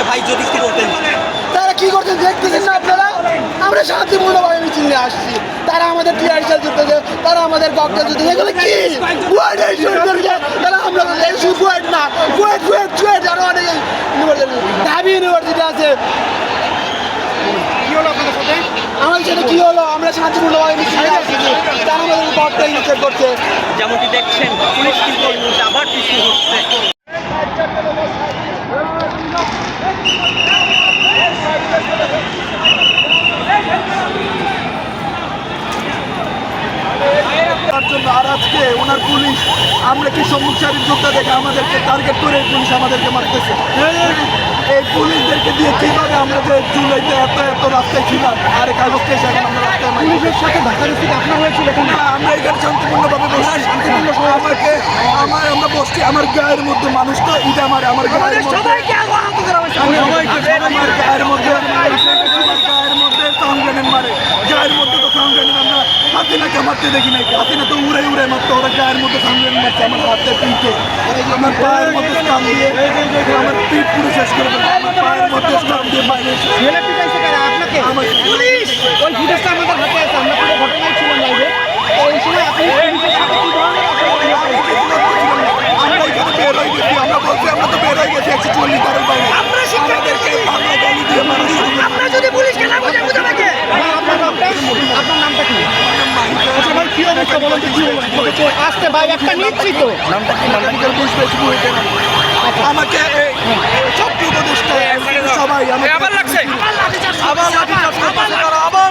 ভাই যদি কি বলতেন। তারা কি করছেন দেখতেছেন না আপনারা? আমরা শান্তিপূর্ণভাবে মিছিল নিয়ে আসছি, তারা আমাদের টিয়ার সেল দিতেছে, তারা আমাদের ককটেল দিতেছে। এগুলো কি বুয়েট তারা আমরা শুধু বুয়েট না, বুয়েট আরো অনেক ঢাবি ইউনিভার্সিটি আছে। আমার সাথে কি হলো? আমরা শান্তিপূর্ণভাবে মিছিল নিয়ে আসছি, তারা আমাদের ককটেল নিক্ষেপ করছে। যেমনটি দেখছেন পুলিশ কিন্তু এই মুহূর্তে আবার পিছিয়ে হচ্ছে। আর আজকে ওনার পুলিশ, আমরা কি সম্মুখসারীর যোদ্ধা দেখে আমাদেরকে টার্গেট করে পুলিশ আমাদেরকে মারতেছে। এই পুলিশদেরকে দিয়ে কিভাবে আমরা যে জুলাইতে এত রাস্তায় ছিলাম আর কাগজকে এখন আমরা রাস্তায় পুলিশের সাথে ধাক্কাধাক্কি আপনার হয়েছিল? আমরা এখানে শান্তিপূর্ণভাবে বসছি, শান্তিপূর্ণ আমাকে আমরা বসছি। আমার গায়ের মধ্যে মানুষ তো এটা আমার গায়ের মধ্যে সংগ্রামের মারে গায়ের মধ্যে তো সংগ্রামের আমরা হাতিনাকে মারতে দেখি নাই। হাতিনা তো উড়ে মারতো, ওরা গায়ের মধ্যে সংগ্রাম মারছে আমার হাতে পিঠে, আমার পায়ের মধ্যে স্টাম দিয়ে আমার পিঠ পুরো শেষ করে দেবে। আমার পায়ের মধ্যে স্টাম দিয়ে বাইরে পুলিশ ওই ফুটেজটা আমাদের হাতে আছে, আমরা পুরো ঘটনায় ছিলাম লাইভে। ওই সময় আপনি পুলিশের সাথে কি ধরনের আমরা এখানে বের হয়ে গেছি, আমরা বলছি আমরা তো বের হয়ে গেছি 140 তারের বাইরে। আমরা শিক্ষার্থী, বাংলা গালি দিয়ে মানুষ আমরা যদি পুলিশকে না বুঝে বুঝাবে আপনার নামটা কি? আচ্ছা ভাই কি অবস্থা বলেন তো, কি হলো? আসতে ভাই একটা নিচ্ছি তো নামটা কি? আমাকে ছাত্র উপদেষ্টা সবাই আমাকে আবার লাগছে, আবার লাঠি চার্জ করতেছে তারা, আবার